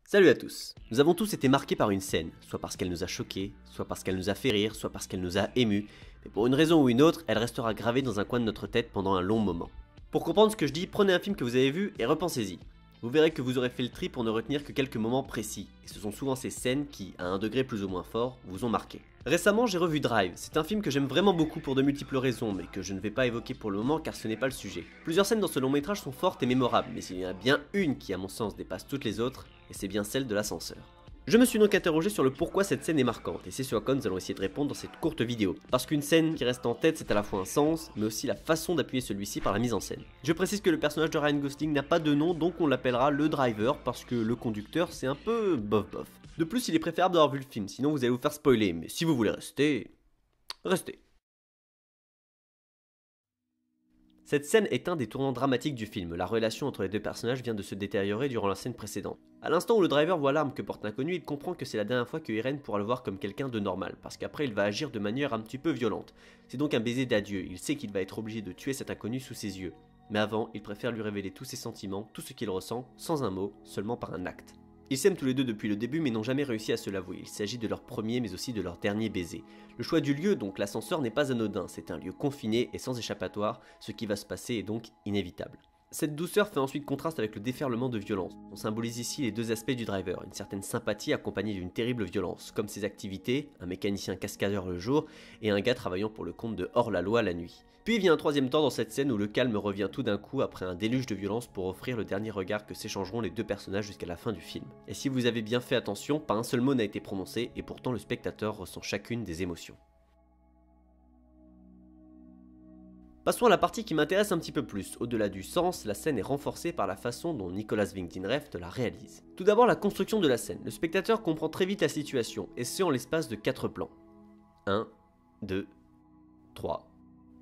Salut à tous. Nous avons tous été marqués par une scène, soit parce qu'elle nous a choqués, soit parce qu'elle nous a fait rire, soit parce qu'elle nous a émus, mais pour une raison ou une autre, elle restera gravée dans un coin de notre tête pendant un long moment. Pour comprendre ce que je dis, prenez un film que vous avez vu et repensez-y. Vous verrez que vous aurez fait le tri pour ne retenir que quelques moments précis, et ce sont souvent ces scènes qui, à un degré plus ou moins fort, vous ont marqué. Récemment, j'ai revu Drive. C'est un film que j'aime vraiment beaucoup pour de multiples raisons, mais que je ne vais pas évoquer pour le moment car ce n'est pas le sujet. Plusieurs scènes dans ce long métrage sont fortes et mémorables, mais il y en a bien une qui à mon sens dépasse toutes les autres, et c'est bien celle de l'ascenseur. Je me suis donc interrogé sur le pourquoi cette scène est marquante, et c'est ce à quoi nous allons essayer de répondre dans cette courte vidéo. Parce qu'une scène qui reste en tête, c'est à la fois un sens, mais aussi la façon d'appuyer celui-ci par la mise en scène. Je précise que le personnage de Ryan Gosling n'a pas de nom, donc on l'appellera le driver, parce que le conducteur c'est un peu bof bof. De plus, il est préférable d'avoir vu le film, sinon vous allez vous faire spoiler, mais si vous voulez rester, restez. Cette scène est un des tournants dramatiques du film, la relation entre les deux personnages vient de se détériorer durant la scène précédente. À l'instant où le driver voit l'arme que porte l'inconnu, il comprend que c'est la dernière fois que Irene pourra le voir comme quelqu'un de normal, parce qu'après il va agir de manière un petit peu violente. C'est donc un baiser d'adieu, il sait qu'il va être obligé de tuer cet inconnu sous ses yeux. Mais avant, il préfère lui révéler tous ses sentiments, tout ce qu'il ressent, sans un mot, seulement par un acte. Ils s'aiment tous les deux depuis le début mais n'ont jamais réussi à se l'avouer, il s'agit de leur premier mais aussi de leur dernier baiser. Le choix du lieu, donc l'ascenseur, n'est pas anodin, c'est un lieu confiné et sans échappatoire, ce qui va se passer est donc inévitable. Cette douceur fait ensuite contraste avec le déferlement de violence. On symbolise ici les deux aspects du driver, une certaine sympathie accompagnée d'une terrible violence, comme ses activités, un mécanicien cascadeur le jour et un gars travaillant pour le compte de hors-la-loi la nuit. Puis vient un troisième temps dans cette scène où le calme revient tout d'un coup après un déluge de violence pour offrir le dernier regard que s'échangeront les deux personnages jusqu'à la fin du film. Et si vous avez bien fait attention, pas un seul mot n'a été prononcé et pourtant le spectateur ressent chacune des émotions. Passons à la partie qui m'intéresse un petit peu plus. Au-delà du sens, la scène est renforcée par la façon dont Nicolas Winding Refn la réalise. Tout d'abord la construction de la scène. Le spectateur comprend très vite la situation, et ce en l'espace de 4 plans. 1, 2, 3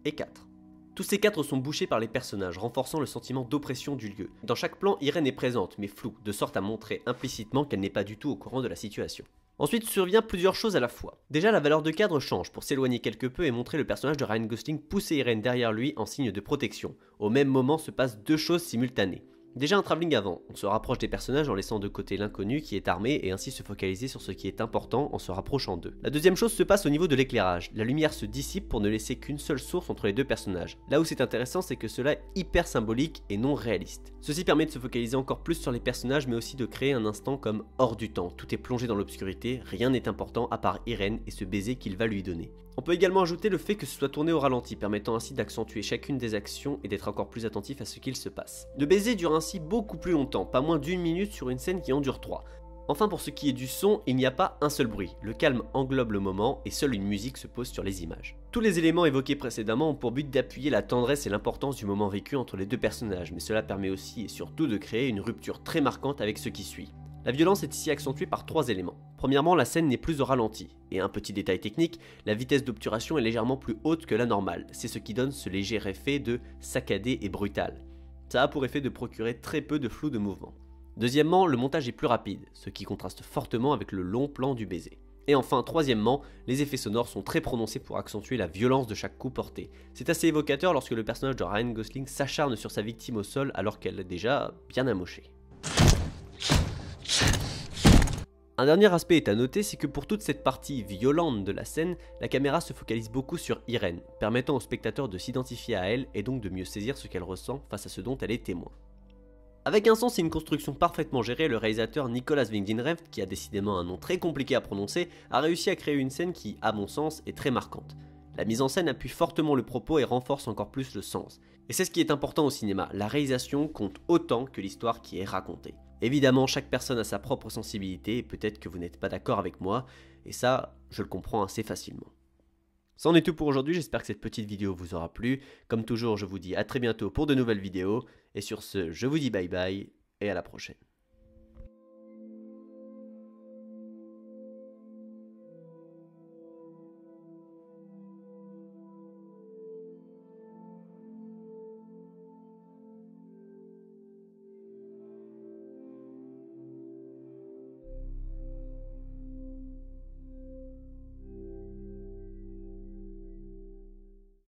et 4. Tous ces 4 sont bouchés par les personnages, renforçant le sentiment d'oppression du lieu. Dans chaque plan, Irene est présente, mais floue, de sorte à montrer implicitement qu'elle n'est pas du tout au courant de la situation. Ensuite survient plusieurs choses à la fois. Déjà la valeur de cadre change pour s'éloigner quelque peu et montrer le personnage de Ryan Gosling pousser Irene derrière lui en signe de protection. Au même moment se passent deux choses simultanées. Déjà un travelling avant, on se rapproche des personnages en laissant de côté l'inconnu qui est armé et ainsi se focaliser sur ce qui est important en se rapprochant d'eux. La deuxième chose se passe au niveau de l'éclairage, la lumière se dissipe pour ne laisser qu'une seule source entre les deux personnages. Là où c'est intéressant c'est que cela est hyper symbolique et non réaliste. Ceci permet de se focaliser encore plus sur les personnages mais aussi de créer un instant comme hors du temps, tout est plongé dans l'obscurité, rien n'est important à part Irene et ce baiser qu'il va lui donner. On peut également ajouter le fait que ce soit tourné au ralenti, permettant ainsi d'accentuer chacune des actions et d'être encore plus attentif à ce qu'il se passe. Le baiser dure ainsi beaucoup plus longtemps, pas moins d'1 minute sur une scène qui en dure 3. Enfin pour ce qui est du son, il n'y a pas un seul bruit, le calme englobe le moment et seule une musique se pose sur les images. Tous les éléments évoqués précédemment ont pour but d'appuyer la tendresse et l'importance du moment vécu entre les deux personnages, mais cela permet aussi et surtout de créer une rupture très marquante avec ce qui suit. La violence est ici accentuée par 3 éléments. Premièrement, la scène n'est plus au ralenti. Et un petit détail technique, la vitesse d'obturation est légèrement plus haute que la normale. C'est ce qui donne ce léger effet de saccadé et brutal. Ça a pour effet de procurer très peu de flou de mouvement. Deuxièmement, le montage est plus rapide, ce qui contraste fortement avec le long plan du baiser. Et enfin, troisièmement, les effets sonores sont très prononcés pour accentuer la violence de chaque coup porté. C'est assez évocateur lorsque le personnage de Ryan Gosling s'acharne sur sa victime au sol alors qu'elle est déjà bien amochée. Un dernier aspect est à noter, c'est que pour toute cette partie violente de la scène, la caméra se focalise beaucoup sur Irene, permettant au spectateur de s'identifier à elle et donc de mieux saisir ce qu'elle ressent face à ce dont elle est témoin. Avec un sens et une construction parfaitement gérée, le réalisateur Nicolas Winding Refn, qui a décidément un nom très compliqué à prononcer, a réussi à créer une scène qui, à mon sens, est très marquante. La mise en scène appuie fortement le propos et renforce encore plus le sens. Et c'est ce qui est important au cinéma, la réalisation compte autant que l'histoire qui est racontée. Évidemment, chaque personne a sa propre sensibilité et peut-être que vous n'êtes pas d'accord avec moi, et ça, je le comprends assez facilement. C'en est tout pour aujourd'hui, j'espère que cette petite vidéo vous aura plu. Comme toujours, je vous dis à très bientôt pour de nouvelles vidéos, et sur ce, je vous dis bye bye, et à la prochaine.